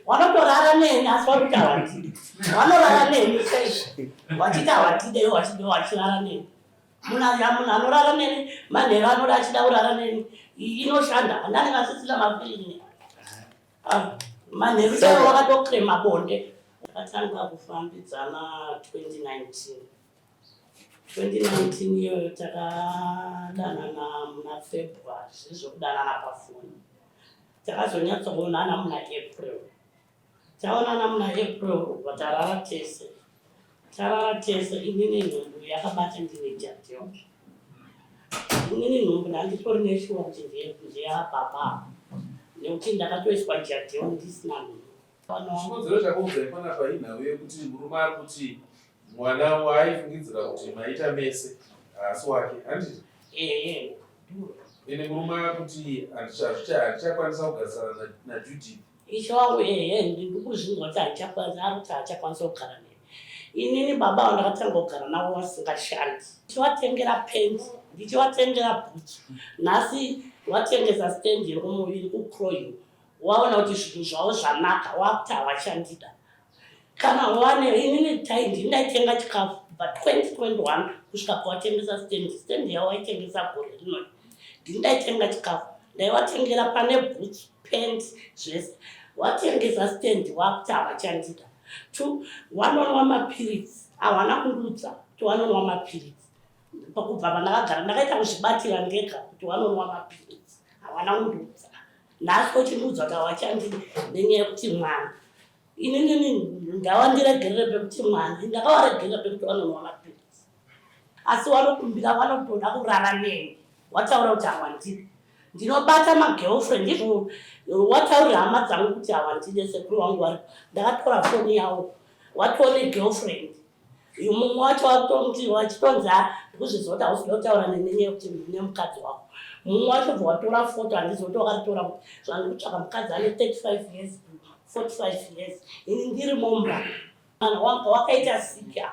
wanotorara neni asi warikuta watide wanorara neni sei wachita watide wachirara neni munhu anorara neni manhero anoda achida kurara neni inoshanda handani vasisina mafilini manheru chaivo wakatokrema bonde akatanga kufambidzana 2019 iyoyo takadanana muna February zvizokudanana pafoni takazonyatsokuonana muna April taonana muna April tarara tese inini nhumbu yakabata ndine jadhiyo inini nhumbu ndanditori neshuwa kuti ndeyababa nekuti ndakatoiswa jadhiyo ndisina nhumbu chimodzero chakaudza ipanapa inhau yekuti murume ari kuti mwana waaifungidzira kuti maita mese asi wake handiti ine murume kuti handichakwanisa kugarisana naJudith isho wangu ndikuzvinzwa kuti handichakwanisa ari kuti haachakwanisa kugara neni inini baba vandakatanga kugara navo vasingashandi ndichivatengera pendi ndichivatengera bhutsu nhasi watengesa stendi yekumuviri kucroyo waona kuti zvinhu zvavo zvanaka wakuti havashandida kana wane inini taindi ndaitenga chikafu kubva 2021 kusvika kwawatengesa stendi yavo waitengesa gore rinoi ndindaitenga chikafu ndaivatengera pane bhutsu pendi zvese watengesa stendi wakuti havachandida wanonwa mapiritsi hawana kundudza kuti wanonwa mapiritsi pakubva pandakagara ndakaita kuzvibatira ndega kuti wanonwa mapiritsi hawana kundudza nhasi kochindudza kuti havachandidi nenyaya yekuti mwana inini ndawandiregerere pekuti mwana ndakavaregerera pekuti wanonwa mapiritsi asi wanokumbira vanotoda kurara neni wataura kuti hawandidi ndinobata magirlfriend izvo wataurira hama dzangu kuti hawandide sekuru wangu vari ndakatora foni yavo watone girlfriend mumwe wacho wachitonzi ndikuzvizoti hausida kutaura nenenyaya yekuti ndine mukadzi wako mumwe wacho bva watora foto handizoti wakatitora zvandiri kutsvaka mukadzi ane 35 years to 45 years ini ndiri momba mwana wanga wakaita siki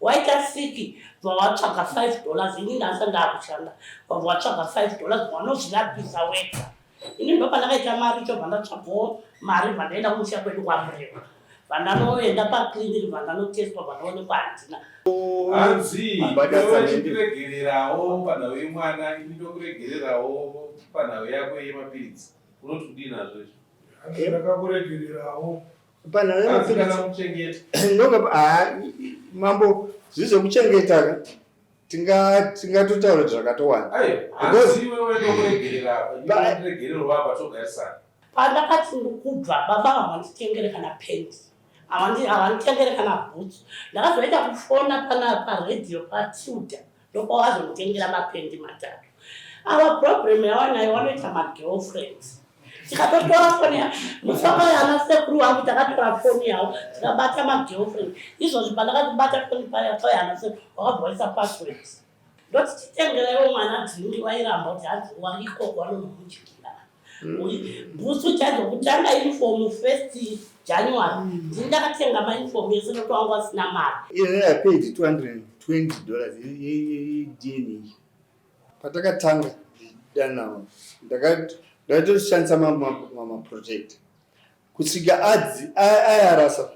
waita siki bva watsvaga $5 ini ndasa ndaakushanda bva watsvaga $5 wanozvirapisa wega ini ndo pandakaita mari cho bva ndatsvagawo mari bva ndaenda kumusha kwedu kwamureva bva ndanoenda pakliniki bva ndanotestwa bva ndaonekwa handina hanzi iwe chikuregererawo panhau yemwana ini ndokuregererawo panhau yako yemapiritsi unoti kudii nazvo izvo ndakakuregererawo panhau yemapiritsi mambo zvizokuchengeta tingatotaura zvakatowanda hanzi iwewe ndokuregererwa patogarisana pandakati ndikubva baba havanditengere kana pendi havanditengere kana bhutsu ndakazoita kufona paredhiyo patuda ndokwavazonditengera mapendi matatu ava problem yavanayo vanoita magirlfriends tikatotora foni yavo musaka yana sekuru vangu takatora foni yavo tikabata magirlfriend izvozvi pandakatibata foni payana sekuru vakabhoisa password ndoti titengerewo mwana dhingi vairamba kuti hanzi waikoko vanonomuchikira bhutsu chadzokutanga uniform 1 January ndakatenga mauniform yese nokuti wangu vasina mari I paid $220 DNA patakatanga danao ndakatoshandisa maproject kusvika ayarasa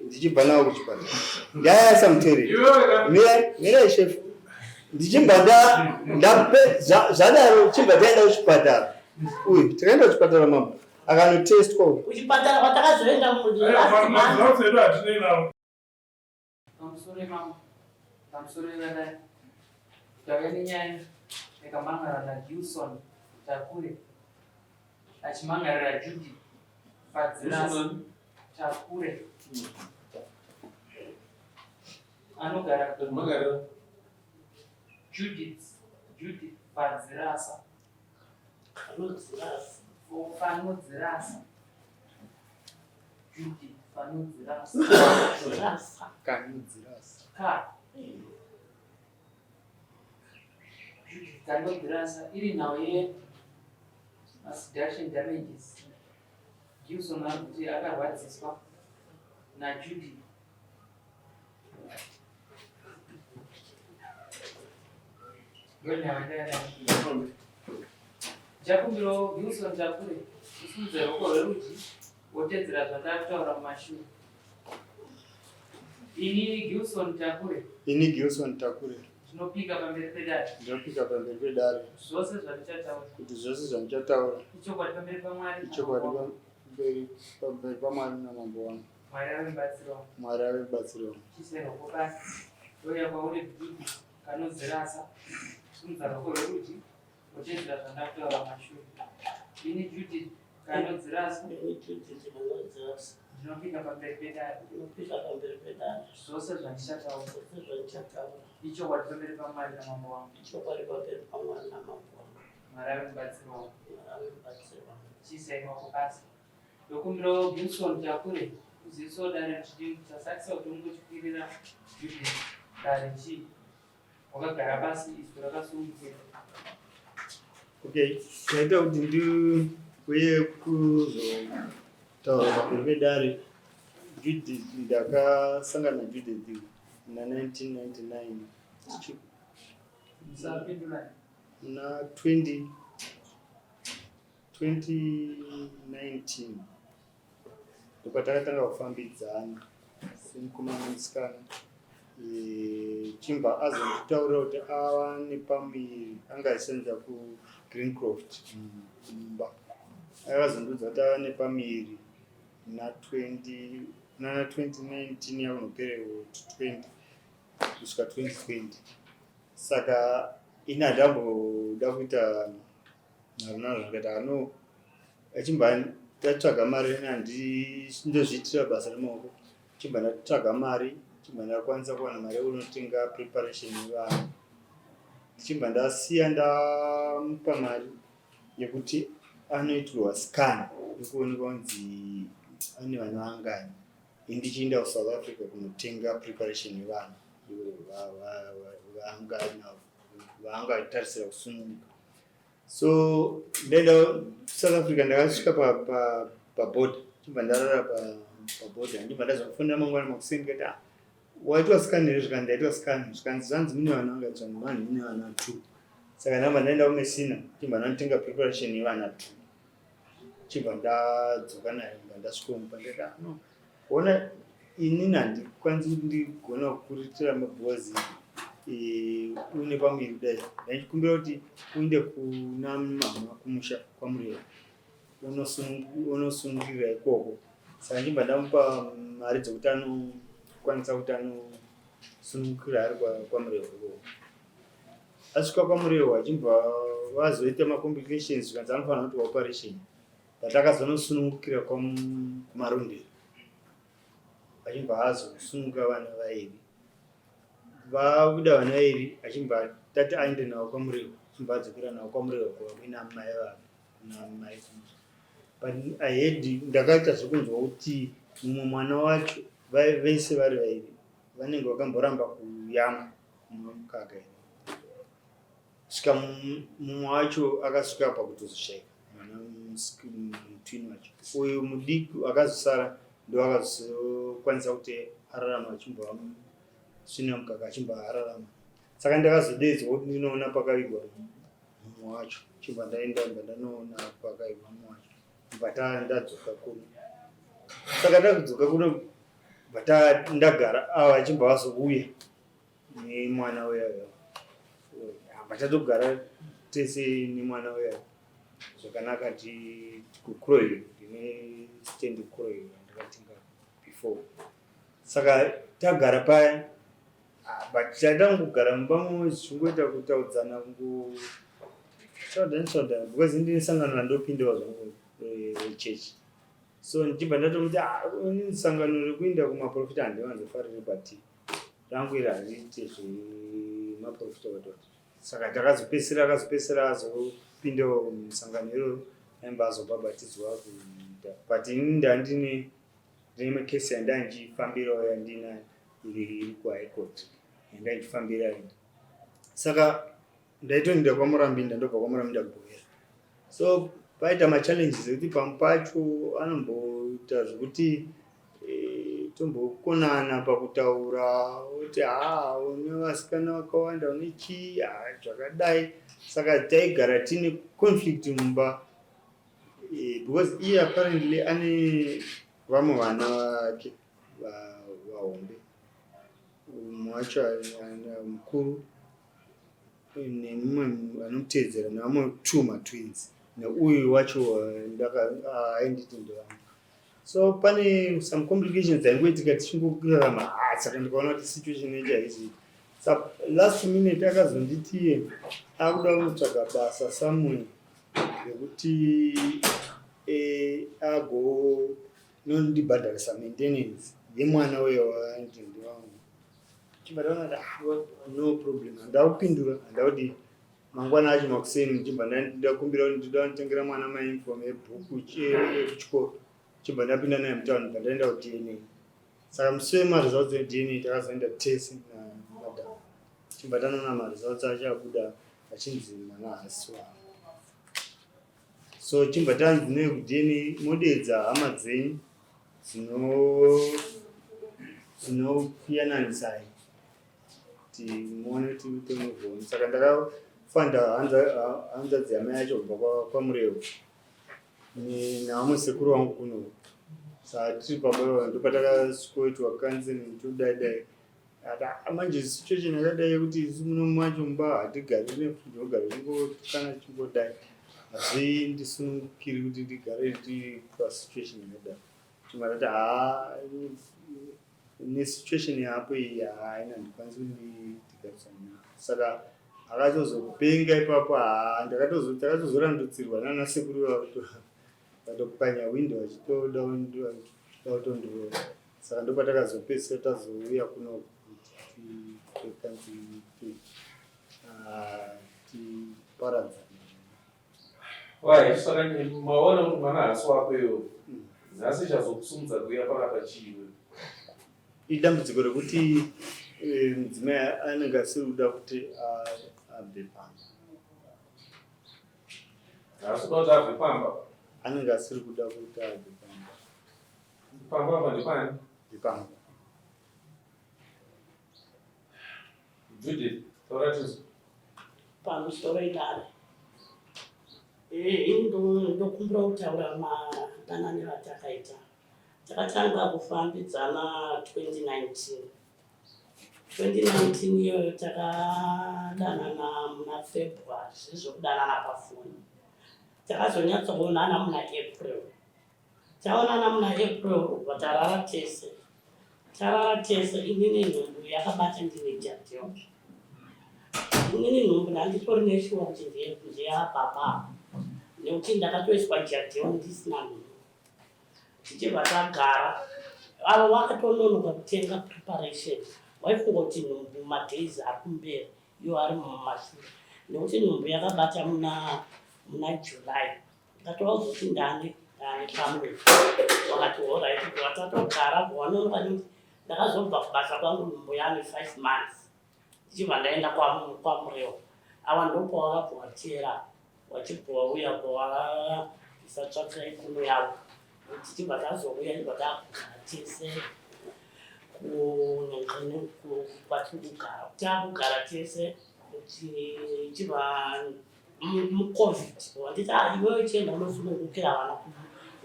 ndichibva nawo kuchipatara ndayasa mutereri mirai chef ndichibva zvadaro chibva taenda kuchipatara uyu takaenda kuchipatara mama akanotestwa kuchipatara kwatakazoenda pamusoro ivadai tave nenyaya yakamangarira naGilson Takure achimangarira Judith Fadzirasa Takure anogara Judith Fadzirasa Fanodzirasa Judith Fanodzirasa Judith Fanodzirasa iri nhau yeseduction damages. Gilson ari kuti akarwadziswa naJudith Chakumbiro Gilson Takure usimudze ruoko rwerudyi wotedzera zvandataura mumashure. Ini Gilson Takure ndinopika pamberi pedare zvose zvandichataura ichokwadi pamberi paMwari namambo wangu. Mwari ave mubatsiri wangu. Chiise ruoko pasi ndoya kwauri bhibhi kanodzirasa usimudza ruoko rwerudyi wotedzera zvandataura mumashure. Ini Judith kanodzirasa ndinopika pamberi pedare zvose zvandichataura ichokwadi pamberi paMwari namambo wangu. Mwari ave mubatsiri wangu. Chiisai maoko pasi. Ndokumbirawo Gilson Takure kuzivisawo dare chidii tasakisa kuti ungochikwirira Judith dare chii wakagara pasi izwi rakasunungukira. Okay, taita kuti ndiuye kuzotaura pamberi pedare. Judith ndakasangana naJudith muna 1999 Musapindulani. muna 2019 ndopatakatanga kufambidzana semukomana musikana. Chimba azonditaurira kuti ava nepamuviri anga achisenza kuGreencroft mumba. Akazondudza kuti ava nepamuviri na 2019 yakunoperewo 20 kusvika 2020. Saka ini handamboda kuita nharunaro zvakati no achimba ndatsvaga mari handindozviitira basa remaoko. Chimba ndatsvaga mari chimba ndakwanisa kuwana mari yekunotenga preparation yevanhu. Chimba ndasiya ndamupa mari yekuti anoitirwa scan yekuonekwa kunzi ane vana vangani. Ndichienda kuSouth Africa kunotenga preparation yevanhu vaangatarisira kusununguka. So ndaenda South Africa ndakasvika paboda. Chimba ndarara paboda ndibva ndazofunda mangwana makuseni kuti waitwa scan here zvikanzi ndaitwa scan zvikanzi zvanzi mune vana vangadzvani mani mune vana 2. Saka ndamba ndaenda kumesina chimba ndanotenga preparation yevana 2. Chibva ndadzoka naye ndasvikomupa ndati no ona inini handikwanisi kuti ndigona kukuritira mabhozi une pamuviri kudai. Ndachikumbira kuti uinde kuna mama kumusha kwamureva unosungirira ikoko. Saka ndibva ndamupa mari dzokuti anokwanisa kuti anosunungukira ari kwamureva ikoko. Asvika kwamureva achimbva vazoita macomplications zvikanzi anofanira kuti operation. Patakazonosunungukira kumarondero achimbva azosununguka vana vairi. Vakuda vana vairi achimbva tati aende navo kwamureva. Achimbva adzokera navo kwamureva kuina mai vavo namai. But I heard ndakaita zvokunzwa kuti mumwe mwana wacho vese vari vairi vanenge vakamboramba kuyamwa mukaka. Svika mumwe wacho akasvika pakutozoshaika mutwini wacho. Uyu mudiki akazosara ndo akazokwanisa kuti ararama achimbva svina mukaka achimbva ararama. Saka ndakazodedzwa kuti ndinoona pakavigwa mumwe wacho. Chibva ndaenda ndanoona pakavigwa mumwe wacho. Bva ndadzoka kuno. Saka ndadzoka kuno bva ndagara ava achimbva vazouya nemwana uyayo. Bva tatogara tese nemwana uyayo zvakanaka kuKroil ndine stand Kroil ndakatenga before. Saka tagara paya but tadangogara mumba mumwe zvichingoita kutaudzana kungotaudza because ndine sangano randopindawo zvangu rechechi. So ndichibva ndatokuti sangano rekuenda kumaprofita handivanzofariri but rangu iri hariite zvemaprofita watoti. Saka takazopedzisira azopindawo musangano iroro aimba azobhabhatidzwa kuita. But ini ndandine kesi yanda ndichifambirawo yandina iri kuHigh Court yanda ndichifambira ina. Saka ndaitoenda kwaMurambi ndandobva kwaMurambi ndakubhokera. So paita machallenges ekuti pamwe pacho anomboita zvokuti tombokonana pakutaura kuti une vasikana vakawanda une chii zvakadai. Saka taigara tine conflict mumba because iye apparently ane vamwe vana vake vahombe, umwe wacho mukuru nemumwe anomuteedzera nevamwe 2 matwins neuyu wacho ainditi ndevamwe. So pane some complications dzaingoitika tichingorarama. Saka ndikaona kuti situation yacho haisi. Saka last minute akazonditi akuda kutsvaga basa somewhere rekuti agonondibhadharisa maintenance yemwana uyo wainditi ndiwangu. Chibva ndaona no problem, handakupindura, handauti mangwana acho makuseni ndichibva ndakumbira kuti ndida kunditengera mwana mauniform ebhuku ekuchikoro. Chibva ndapinda naye mutaundi pandaenda kuDNA. Saka musi wemaresults eDNA takazoenda test namadhara. Chibva tanoona maresults acho abuda achinzi mwana haasi wangu. So chibva tanzi naye kuDNA modeedza hama dzenyu dzinopiyananisai kuti muone kuti utemuvhoni. Saka ndakafanda hanzvadzi yamai yacho kubva kwaMurevo nevamwe sekuru vangu kuno. Saka tiri pamba ndopatakasvikoitwa counseling todaidai. Manje situation yakadai yekuti isu muno macho mumba hatigari tinogara tingokana chingodai. Asi ndisunungukiri kuti ndigare tiri pasituation yakadai. Chimwe tati nesituation yapo iyi haina ndikwanisi kundigarisana. Saka akatozopenga ipapo takatozorandutsirwa nana sekuru vavo vatopanya window vachitoda kutondorora. Saka ndopatakazopedzisira tazouya kuno tiparadzana. Saka maona kuti mwana haasi wako iwo nhasi chazokusumudza kuuya panapa chiiwe? Idambudziko rekuti mudzimai anenge asiri kuda kuti abve pamba. Haasi kuda kuti abve pamba? Anenge asiri kuda kuti abve pamba. Pamba apa ndipani? Ndipamba. Judith, taura tizwa. Pamusoro idare. Ndokumbira kutaura madananiro atakaita. Takatanga kufambidzana 2019. 2019 iyoyo takadanana muna February, zvizokudanana pafoni. Takazonyatsoonana muna April. Taonana muna April, vatarara tese. Tarara tese, inini nhumbu yakabata ndine jadyo. Inini nhumbu ndanditori neshuwa kuti ndeyababa. Nekuti ndakatoiswa jadyo ndisina nhumbu. Tichibva tagara, avo vakatononoka kutenga preparation. Waifunga kuti nhumbu madays ari kumberi, iyo ari mumashure. Nekuti nhumbu yakabata muna July. Ndakatova kuti ndane pamwe. Wakati alright, watatogara wanonoka nekuti ndakazobva kubasa kwangu nhumbu yane 5 months. Tichibva ndaenda kwaMurevo. Ava ndopawakabva watera, wachibva wauya kwawasatsvatsira ikuno yavo. Tichibva tazouya ndibva takugara tese kwatikugara. Takugara tese tichibva muCovid. Wanditi iwewe chienda unosunungukira vana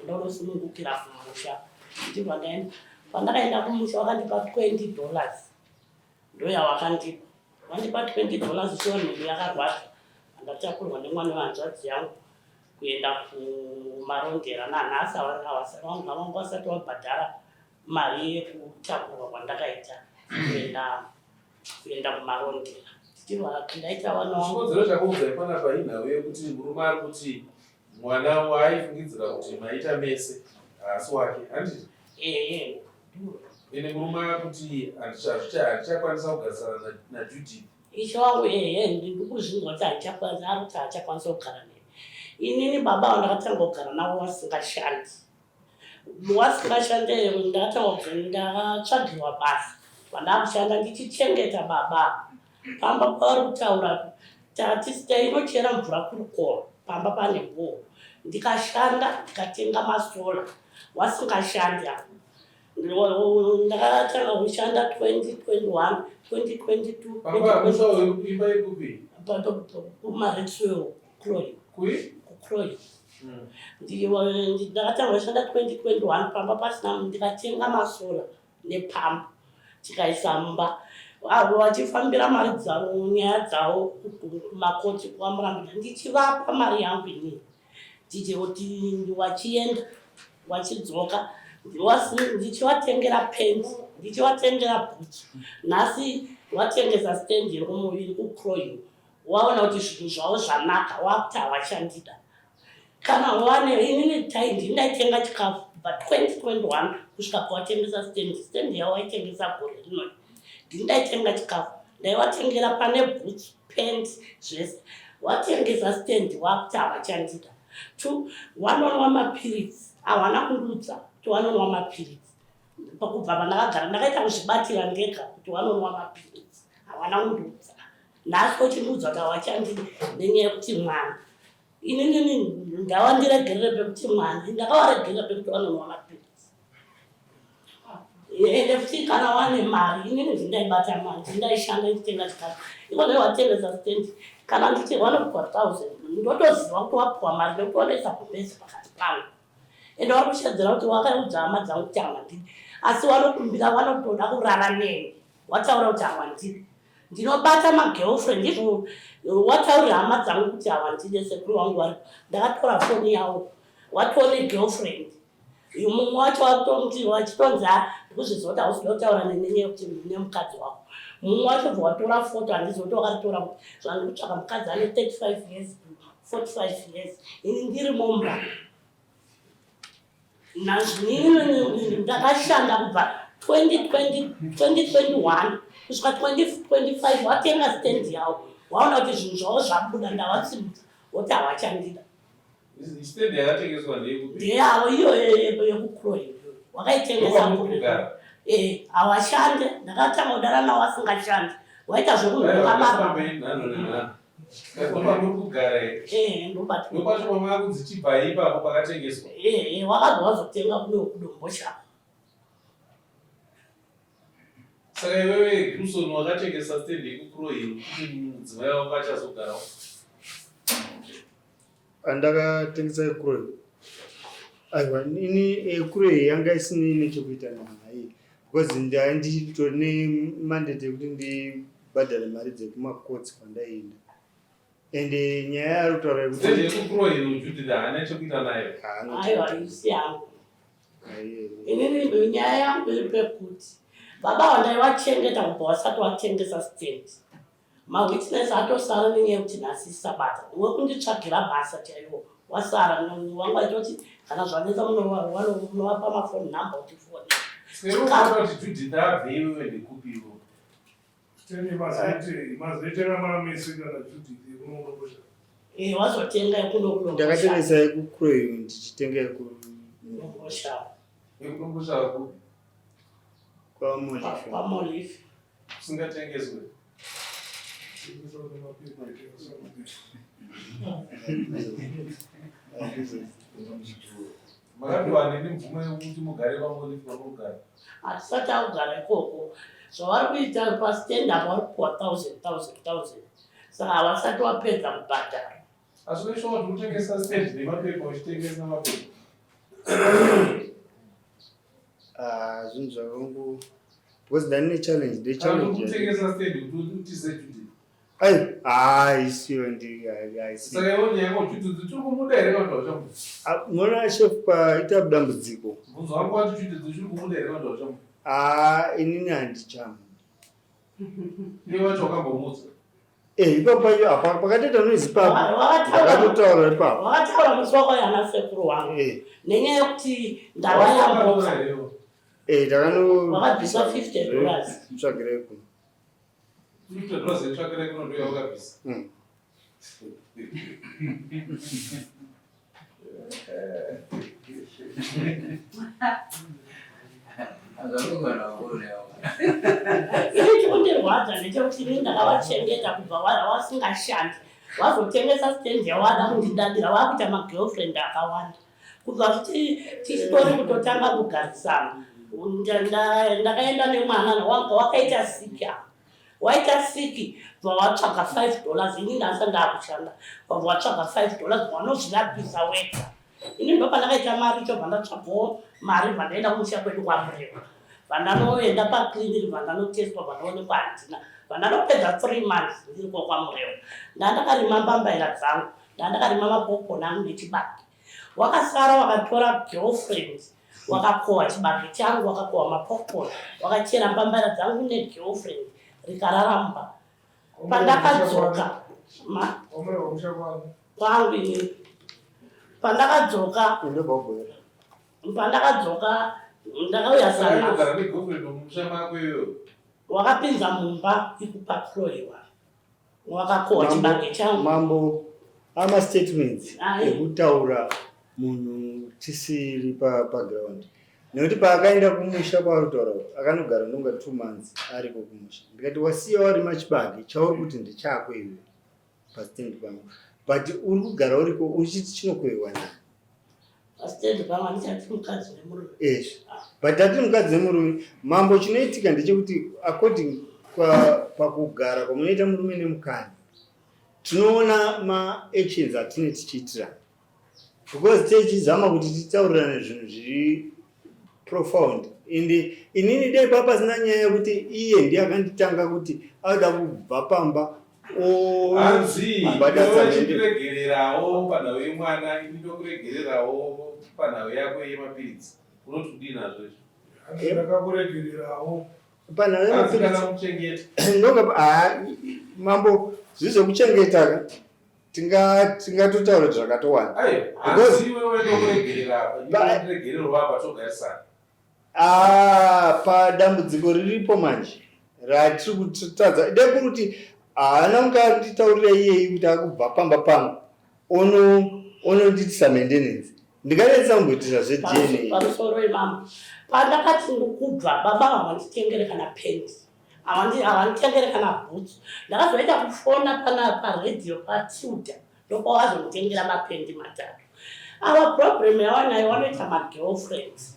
enda unosunungukira kumusha. Tichibva ndaenda. Pandakaenda kumusha vakandipa $20. Ndoyavakandipa. Vandipa $20 sure nhumbu yakarwadza. Ndatakurwa nemwana wehanzvadzi yangu kuenda kumarondera nanhasi vangu vasati vabhadhara mari yekutakurwa kwandakaita kuenda kumarondera. Tichibva ndaita vana vangu. Chikodzero chakaudza panapa inhau yekuti murume ari kuti mwana waaifungidzira kuti maita mese haasi wake, handiti? Ine murume kuti handichakwanisa kugarisana naJudith. Ishe wangu ndikuzvinzwa kuti hachakwanisa kugara naye. Inini baba vandakatanga kugara navo vasingashandi. Wasingashandi ndakatanga kuti ndakatsvagirwa basa. Vandakushanda ndichichengeta baba. Pamba pavari kutaura tatisita inochera mvura kurukoro. Pamba pane bhoo. Ndikashanda ndikatenga masola. Wasingashandi apo. ndakatanga kushanda 2021 2022 Baba kusho imba ikupi? kumaretsuyo Croy. Kui? Croy. Ndakatanga kushanda 2021 pamba pasina ndikatenga masora nepambu tikaisa mumba. Avo vachifambira mari dzavo nyaya dzavo kumakoti kwamurambira ndichivapa mari yangu inini ndichiti wachienda wachidzoka ndichivatengera pens ndichivatengera bhutsu. Nhasi watengesa stendi yekumuviri kuCroy waona kuti zvinhu zvavo zvanaka wakuti havachandida kana wane inini taindi ndaitenga chikafu kubva 2021 kusvika kwatengesa stendi yavo waitengesa gore rinoi ndaitenga chikafu ndaivatengera pane bhutsu pens zvese watengesa stendi wakuti havachandida wanonwa mapiritsi hawana kundudza kuti wanonwa mapiritsi pakubva pandakagara ndakaita kuzvibatira ndega kuti wanonwa mapiritsi hawana kundudza nhasi wachindudza kuti havachandida nenyaya yekuti mwana inini ndava ndiregerere pekuti mwana ndakavaregerera pekuti wanonwa mapiritsi ende futi kana wane mari inini zvindaibata mari zvindaishanda nditenga chikafu iko ndaiwatengesa stendi kana nditi 1,000 ndotoziva kuti wapiwa mari nekuti wanoisa kumesi pakati pangu ende vari kushedzera kuti wakaudza hama dzangu kuti havandidi asi wanokumbira vanotoda kurara neni wataura kuti havandidi ndinobata magirlfriend izvo wataurira hama dzangu kuti havandidi sekuru wangu vari ndakatora foni yavo watone girlfriend mumwe wacho watomti wachitonzi ndikuzvizoti hausi kutaura nenyaya yekuti nemukadzi wako mumwe wacho bva watora foto handizoti wakaritora kuti zvandiri kutsvaka mukadzi ane 35 years to 45 years ini ndiri momba nazvinini ndakashanda kubva 2021 kusvika 2025 watenga stendi yavo waona kuti zvinhu zvavo zvabuda ndavasimudza woti havachandida Stendi yakatengeswa ndeyekupi? ndeyavo iyo yekuCroy wakaitengesa havashande ndakatanga kudara navo vasingashandi waita zvekunhonga ndokwacho pamanga kunzi chibva ipapo pakatengeswa wakabva wazotenga kune wekudomboshaka. Saka iwewe Gibson wakatengesa stendi yekuCroy kuti mudzimai wako achazogarawo? Andakatengesa yeCroy. Aiwa ini Croy yanga isini nechekuita naye because nditori nemandate yekuti ndibhadhare mari dzekumakotsi kwandaenda ende nyaya yari kutaura kuti stendi yekuCroy Judith haana chekuita nayo. Aiwa isi yangu inini nyaya yangu iri pekuti baba wandaivachengeta kubva wasati watengesa stendi mawitness atosara nenyaya yekuti nhasi sabata wekunditsvagira basa chaiwo wasara wangu aitoti kana zvanetsa munovapa mafoni number kuti foni kuti Judith abve iwewe ndekupiwo mazoitera mamesi kana Judith kunombosha wazotenga ndakatengesa yekuCroy ndichitenga yekunombosha yekunombosha kupi kwamolifi kusingatengeswe makapihwa nini mvumo yekuti mugare pamolifi pamogara? hatisati akugara ikoko zvavari kuita pastendi apa vari kupiwa 1,000 saka havasati wapedza kubhadhara. Asi unoishawo kuti kutengesa stendi nemapepa uchitengesa mapepa zvinhu zvakangu because ndane challenge ndechallengekutengesa stendi kuti utise Judith isiyo saka iwo nyaya yako Judith tiri kumuda here vanhu vachamu mona chef paita dambudziko bvunzo wangu wati Judith tiri kumuda here vanhu vachamu inini handichamu iye wacho wakambomudzwa ipapo apa pakatoita noizi pakatotaura ipapo wakataura musi wako yana sekuru wangu nenyaya yekuti ndava yamboka wakabvisa $50 tsvagireko $50 etsvakireko ndoya wakabvisa ini chikundirwadza ndechekuti ini ndakavachengeta kubva wasingashandi wazotengesa stendi yawada kundidadira wakuita magirlfriend akawanda kubva tichitori kutotanga kugarisana ndakaenda nemwana wanga wakaita siki apa waita siki vawatsvaga $5 ini ndasa ndakushanda vawatsvaga $5 vanozvirapisa wega ini ndo pandakaita mari chobva ndatsvagawo mari vandaenda kumusha kwedu kwamureva vandanoenda paclinic vandanotestwa vandaonekwa handina vandanopedza 3 months ndiriko kwamureva ndandakarima mbambaira dzangu ndandakarima mapopona angu nechibage wakasara wakatora girlfriend wakakohwa chibage changu wakakohwa mapopcorn wakachera mbambaira dzangu negirlfriend rikararamba pandakadzoka kwangu ini pandakadzoka ndakauya sana wakapinza mumba ikupatroiwa wakakohwa chibage changu mambo amastatements ekutaura munhu tisiri paground nekuti paakaenda kumusha pautaura akanogara nonga 2 months ariko kumusha ndikati wasiyawo ari machibage chauri kuti ndichako iwe pastand pangu but uri kugara uriko uchiti chinokwewa nani but ati mukadzi wemurume mambo chinoitika ndechekuti according pakugara kwamunoita murume nemukadzi tinoona maactions atine tichiitira because techizama kuti titaurirane zvinhu zviri profound ende inini dai papasina nyaya yekuti iye ndiye akanditanga kuti auda kubva pamba chiregererawo panhau yemwana ini ndokuregererawo panhau yako yemapiritsi unotudii nazvo ndakakuregererawo panhau yemapiritsi mambo zvizvekuchengetaka tingatotaura zvakatowanda padambudziko riripo manje ratiri kutadza dekuruti haana munganditaurira iyei kuti akubva pamba pangu ononditisa maintenance ndinganetsa kumboitira zvedna pamusoro wemama pandakati ndikubva baba havanditengere kana pendi havanditengere kana bhutsu ndakazoita kufona paredhiyo patuda ndopawazonditengera mapendi matatu ava problem yawanayo vanoita magirlfriends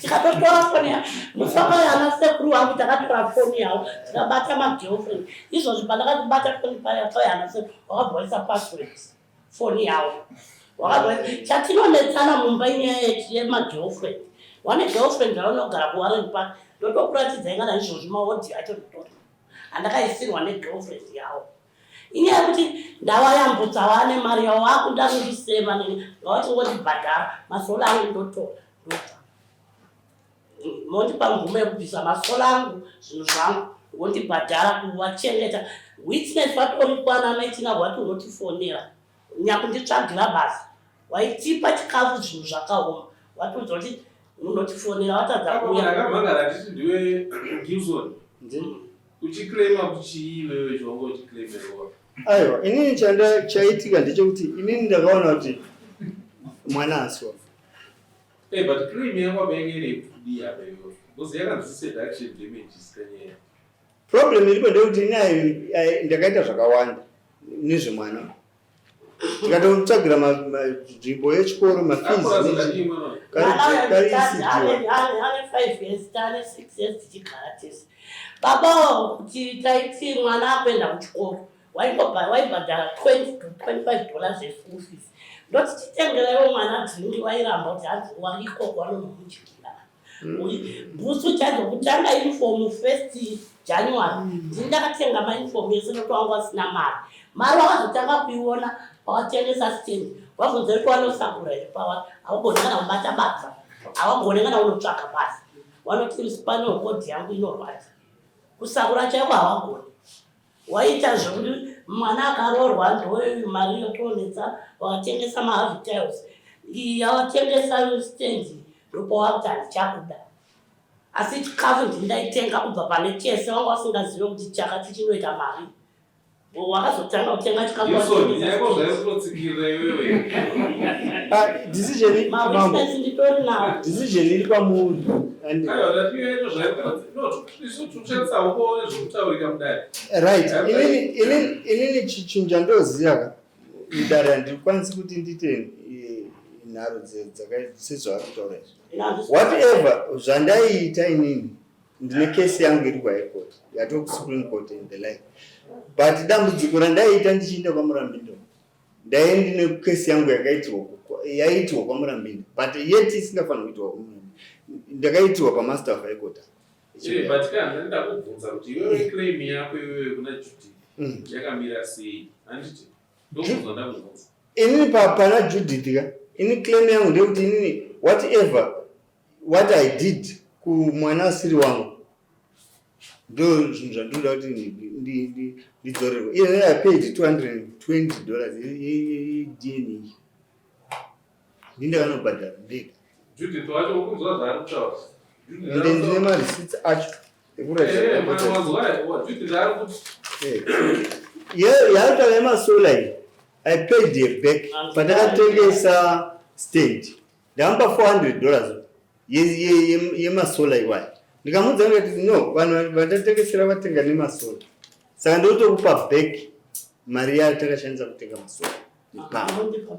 tikatotora foni yavo musaka yana sekuru wangu takatora foni yavo tikabata magirlfriend izvozvi pandakatibata foni payana sekuru wakabhoisa password foni yavo chatinonetsana mumba inyaya yemagirlfriend wane girlfriend yaunogara kuwareni park ndotokuratidza ingana izvozvi maodhi acho nditori handakaisirwa negirlfriend yavo inyaya yekuti ndava yambutsa vane mari yavo vakundandisema nini ngavatingondibhadhara masola angu ndotora mondipa mvume yekubvisa masola angu zvinhu zvangu wondibhadhara kuvachengeta witness vatorikwana maitina wati unotifonera nyakunditsvagira basa waitipa chikafu zvinhu zvakaoma watudza kuti unotifonera watadza kuyakamhangara titi ndiwe Gibson uchiclaima kuti iwewe zvongo uchiclaimerwa aiwa inini chaitika ndechekuti inini ndakaona kuti mwana asiwa but claim yangu abengere kudi abeyo because yakanzi seduction damages kanye problem ilipo ndekuti inayo ndakaita zvakawanda nezvemwana tikatotsvagira nzvimbo yechikoro mafizi ane 5 years tane 6 years tichigara tese baba kuti taiti mwana akuenda kuchikoro waibhadhara $20 to $25 zeschool fees ndoti titengerewo mwana dzingi wairamba kuti hanzi waikoko vanomuchikira bhusu chadzokutanga uniform 1 January ndindakatenga mauniform yese nokuti wanga wasina mari wakazotanga kuiona pawatengesa stand wabvunza kuti wanosakura ipawa haugonekana kubata badza havagonekana unotsvaka basa wanoti spaniel kodhi yangu inorwadza kusakura chaiko havagoni waita zvekuti mwana akaroorwa ndoyo mari yotonetsa wakatengesa mahavitiles yawatengesa stand ndopawakuti handichakuda asi chikafu ndindaitenga kubva pane chese wanga wasingazive kuti chakati chinoita mari wakazotanga kutenga decision iri pamuri right inini chinhu chandoziva mudare handikwanisi kuti nditeni nharo sezvaari kutaura izvi. Whatever zvandaiita inini ndine kesi yangu iri kuHigh Court yatoo kuSupreme Court and the like, but dambudziko randaiita ndichienda kwaMurambindo ndaendine kesi yangu yaiitwa kwaMurambindo, but yet isingafanira kuitwa kwaMurambindo, ndakaitirwa paMaster of High Court. But kana ndakubvunza kuti iwewe claim yako iwewe kuna Judith yakamira sei? Handiti ndokubvunza ndakubvunza. Inini pana Judith ka ini claim yangu ndekuti inini what I did kumwana asiri wangu ndo zvinhu zvandinoda kuti ndidzorerwe. Iye I paid $220 DNA ndindakanobhadhara ndega. Judith wacho ukunzwa zvaari kutaura. Ndine marisits acho yaitaura yemasola iyi I paid her back pandakatengesa stand ndamupa $400 yemasola iwayo. Ndikamudza ndikati no, vanhu vandatengesera vatenga nemasola, saka ndotokupa back mari yatakashandisa kutenga masola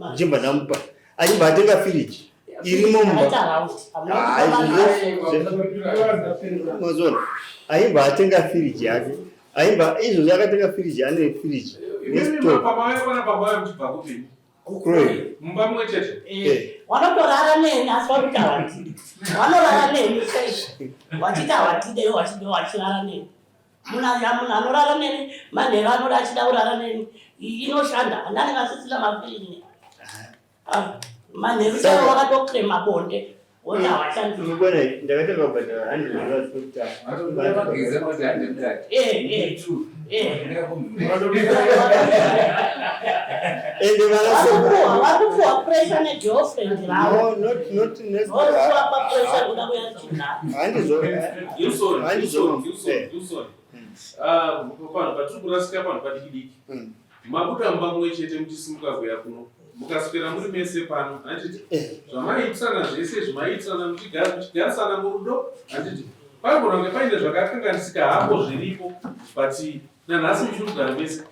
ndichibva ndamupa, achibva atenga firiji irimo mumba. Mazona aibva atenga firiji yake, aibva izvozvo akatenga firiji, ane firiji wanotorara neni asi wakuita watidi, wanorara neni sei wachita watide wachirara neni. Munhu anorara neni manheru anoda achida kurara neni inoshanda. Handani vasisina mafiriji manheru chaiwo wakatokrema bonde woti hawashandi. Unobona ndakatanga kubhadhara $100 wakupuwa pressure negirlfriend ravo osuwapa pressure kuda kuyachina. Panhu patiri kurasika panhu padikidiki mabuda mumba mumwe chete muchisimukazoya kuno mukaswera muri mese pano, handiti zvamaitisana zvese zvimaitisana muchigarisana murudo, handiti paigona kunge paine zvakakanganisika hapo zviripo, but nanhasi muchiri kugara mese.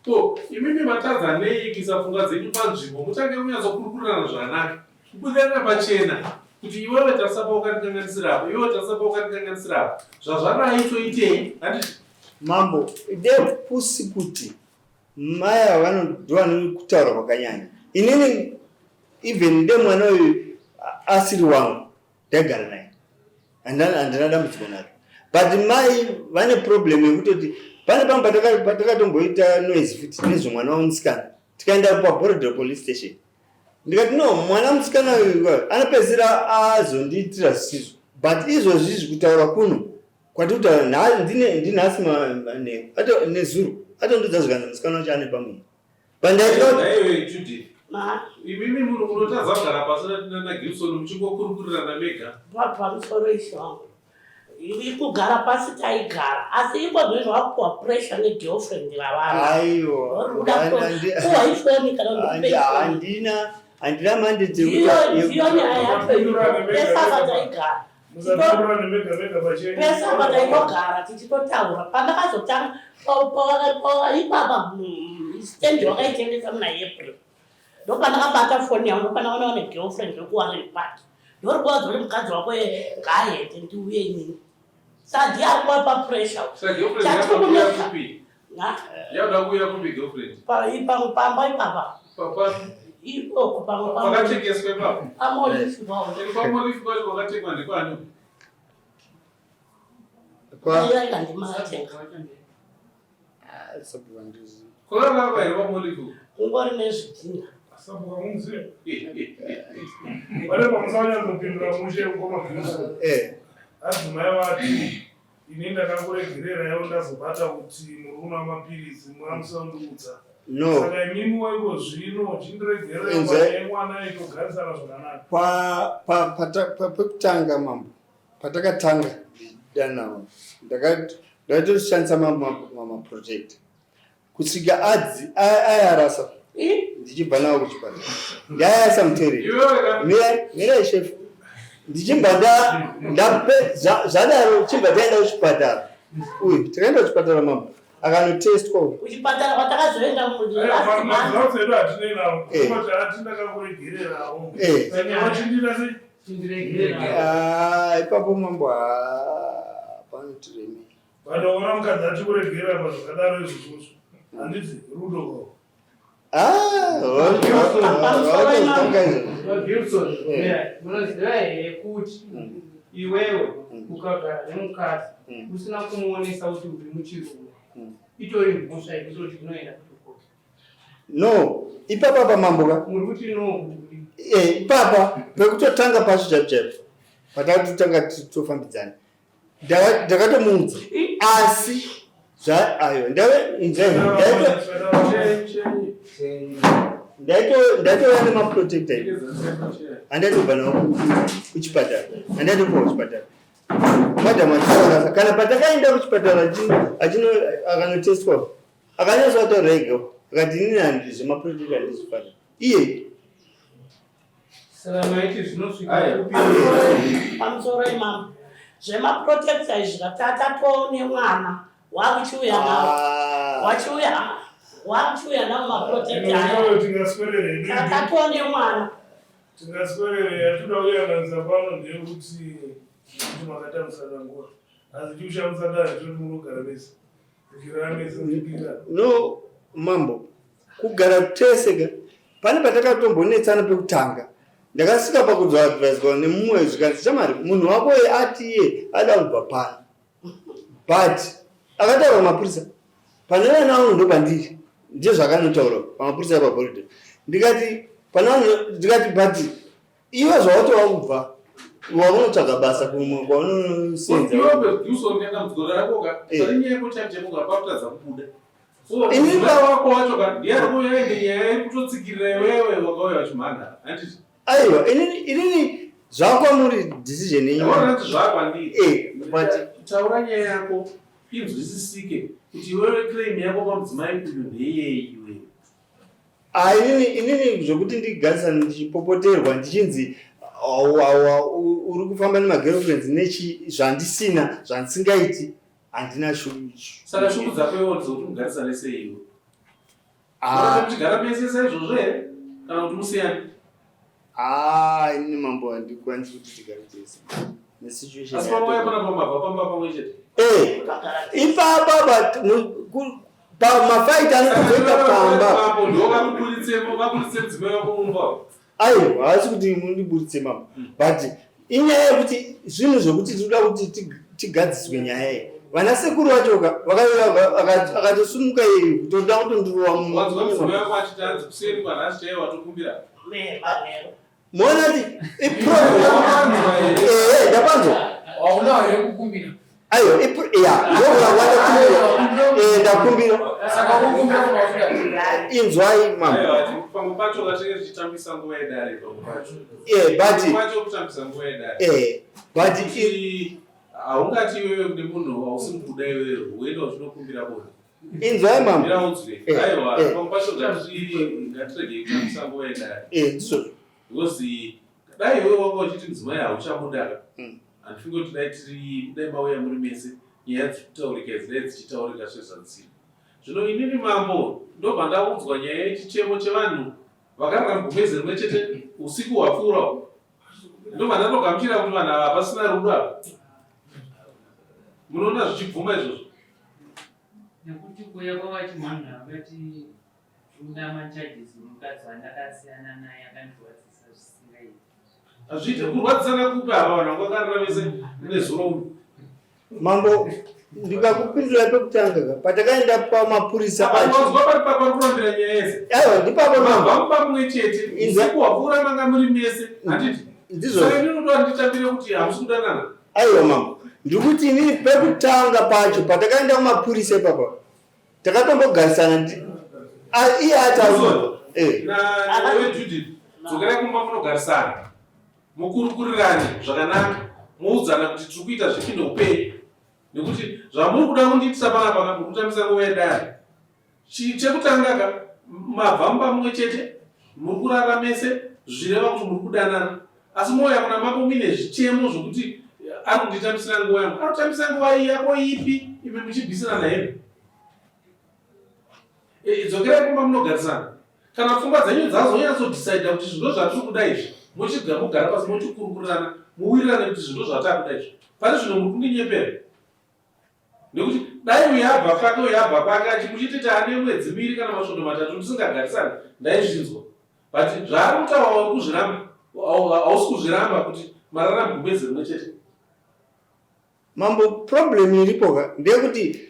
Ko imimi matadza nei kuisa pfungwa dzenyu panzvimbo mutange munyatsokurukurirana zvakanaka kubudirana pachena kuti iwewe tasapa ukatikanganisira apo, iwewe tasapa ukatikanganisira apo, zvazvaraitoitei, handiti mambo depusi kuti mai avanodziwana kutaura kwakanyanya. Inini even ndemwana uyu asiri wangu ndagara naye handina dambudziko naro, but mai vane problem yekutoti pane pamwe patakatomboita noise futi nezvo mwana wamusikana tikaenda paBorodero police station ndikati no, mwana musikana uyu anopedzisira azondiitira zvisizvo, but izvozvi zvekutaura kuno kwatitaura ndinhasi nezuro atondodza zvikana musikana wacho ane pamwe pandaiwe Judith imimi munhu munotadza kugara pasina naGibson muchingokurukurirana mega pamusoro izvangu kugara pasi taigara, asi ikozvo zvakupuwa pressure negirlfriend vavanhu kuwaifoni kana handina mandate iyo nyaya yacho pesaka taigara pesaka tainogara tichitotaura pandakazotanga ipapa stendi wakaitengesa muna April ndopandakabata foni yangu ndopandakaona negirlfriend rekuwarren park ndori kuwadza kuti mukadzi wako ngaahete ndiuye inini sadi ari kuwapa pressure yauda kuuya kupi girlfriend pamba ipapa ipoko pakatengeswe papo pamolifi wao pamolifi kwacho kwakatekwa ndikwani kwairanga ndimatenga kwakavakwa here pamolifi kungori nezvidhina sabuka munzi wale pamusanyazopindura mushe ukomabvisa adzimai vati ini ndakakuregerera yavo ndazobata kuti muri una mapirizi mwamusandiudza saka imimi waiko zvino chindiregerera mwana itogarisana zvakanaka. Pekutanga mambo patakatanga danao ndakatoshandisa mamaproject kusvika ayarasa ndichibva nawo kuchipatara ndayasa mutereri mirai shefu ndichibva zvadaro chibva taenda kuchipatara uyu takaenda kuchipatara mambo akanotestwa kuchipatara kwatakazoenda mazauzi edu hatinei nawo kuti hatindakakuregererawo ipapo mambo panotiremi vanoona mukadzi achikuregera pazvakadaro izvozvozvo handiti rudo munoziva here kuti iwewe ukagara nemukadzi usina kumuonesa kuti uri muchirume itori mhosva yekutoti unoenda kutokota no ipapa pamamboka muri kuti no ipapa pekutotanga pacho chaipo patakatotanga tofambidzana ndakatomuudza asi ayo ndaitova nemaprotecta handatobva nawo kuchipatara handatopawo kuchipatara madhamataaasa kana patakaenda kuchipatara akanotestwa akanyatsotaurega akati inini handi zvemaprotecta handizvipatara iye saka maiti zvinosvika pamusoro imamo zvemaprotecta izvi tatatoone mwana wakuchiuya nawo wachiuya nawo maprotecta tatatoone mwana tingaswerere yatoda kuyanganisa pano ndeyekuti makatamisana nguva asi tikushamisa dai toti munogara mese kukirana mese muchipira no mambo kugara teseka pane patakatomboonetsana pekutanga ndakasvika pakuzoadvaiswa nemumwe zvikanzi chamari munhu wako ati iye ada kubva pano but akataura mapurisa pane vana vanhu ndopandiri ndizvo zvakanotaura pamapurisa epabhoridhe ndikati but iwe zvawatova kubva wakunotsvaga basa kumwe kwaunosenza aiwa inini zvakwamuri decision taura nyaya yako inzwisisike kuti iwewe claim yako pamudzimai uyu ndeyeiwe inini zvokuti ndigarisana ndichipopoterwa ndichinzi uri kufamba nemagirlfriends nechi zvandisina zvandisingaiti handina shuku icho saka shuku dzako iwo dzokuti mugarisane seiwe muchigara mese saizvozvo here kana kuti musiyani inini mambo handikwanisi kuti tigare tese asi pamwe pana pamabva pamba pamwe chete ipapa pamafaita anokuzoita pamba ndokakuburitse mudzimai wako mumba aiwa haasi kuti mundiburitse mama but inyaya yekuti zvinhu zvokuti tinoda kuti tigadziswe nyaya iyi vana sekuru vacho akatosumuka iyi kutoda kutondirowa muona ti ndapanzwa aiwa ndakumbira inzwai mama pamwe pacho katenge tichitambisa nguva yedare but haungati iwewe kune munhu hausi mukuda iwewe uenda uchinokumbira bonde inzwai mama miraudzwe aiwa pamwe pacho ngatirege kutambisa nguva yedare because dai iwewe wanga uchiti mudzimai hauchamudaka handifunge kuti dai mauya muri mese nyaya dzichitaurika dzidai dzichitaurika sezvadziri zvino inini mambo ndobva ndaudzwa nyaya yechichemo chevanhu vakarara mugumezi rimwe chete usiku hwapfuura ndobva ndatogamuchira kuti vanhu ava pasina rudo apa munoona zvichibvuma izvozvo nekuti kuya kwavachimhanha vakati una macharges mukadzi wandakasiyana naye akandirwadzisa zvisingaiti hazviite kurwadzisana kupi ava vanhu vakakarira vese nezuro mambo ndikakupindura pekutanga patakaenda pamapurisa achozwa pari paparurambira nyaya yese aiwa ndipapo mabva mumwe chete usiku hwapfuura manga muri mese handiti saka ndinotoa nditambire kuti hamusi kudanana aiwa mambo ndikuti inini pekutanga pacho patakaenda kumapurisa ipapa takatombogarisana iye ataura nawe Judith dzokerai kumba munogarisana mukurukurirane zvakanaka muudzana kuti tiri kuita zvipinde upenyu nekuti zvamuri kuda kundiitisa panapa mukutambisa nguva yedare chekutanga mabva mumba mumwe chete muri kurara mese zvireva kuti muri kudanana asi moya kuna mako mine zvichemo zvokuti ari kunditambisira nguva yangu ari kutambisa nguva yako ipi imi muchibvisirana henu Dzokerai kumba munogarisana. Kana pfungwa dzenyu dzazonyatso-decide kuti zvinhu zvatiri kuda izvi, mochigara mugara pasi mochikurukurirana, muwirirane kuti zvinhu zvatakuda izvi. Pane zvino muri kundinyepera. Nekuti dai uyu abva pake uyu abva pake achimuchititi ane mwedzi miviri kana masvondo matatu tisingagarisana, ndaizvinzwa. But zvaari kutaura kuzviramba, hausi kuzviramba kuti mararamo mugwedzi rimwe chete. Mambo problem iripo ndeyekuti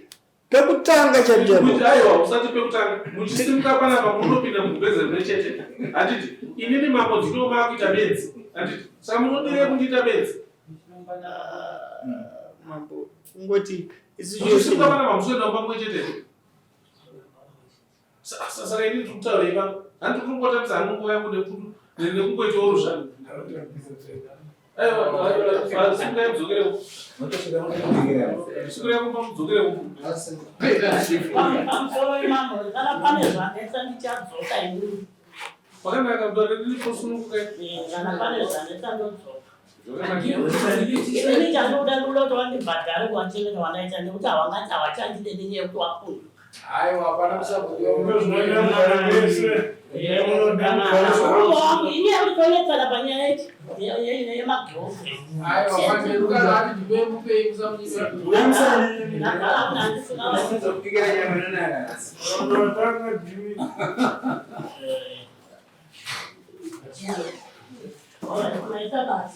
pekutanga kuti aiwa usati pekutanga muchisimuka panapa munopinda mugwedzi rimwe chete. Handiti inini mambo ndinoma kuita benzi. Handiti saka munodire kundiita benzi. Mambo ungoti muchisimuka panapa musoenda pamwe chete. Saka inini tikutaurei pano. Handi kungotatidza hangu nguva yangu nekungoita uruzva. Aiwa, simukai mudzokerewo. Simukai kumba mudzokerewo. Pamusoro imamo, kana pane zvanetsa ndichadzoka inini. Pakanaka mdore ndiriposununguka. Kana pane zvanetsa ndodzoka. Inini chandoda kuti vandibhadhare kuwachengeta wandaita nekuti havangati havachandide nenyaya yekuti wakunda. Aiwa, hapana kusabhuya. Ini akutonetsana panyaya yemagirlfriend. Aiwa, panderuka rati ndipemupei kusamunyisa. Olha, como é que tá?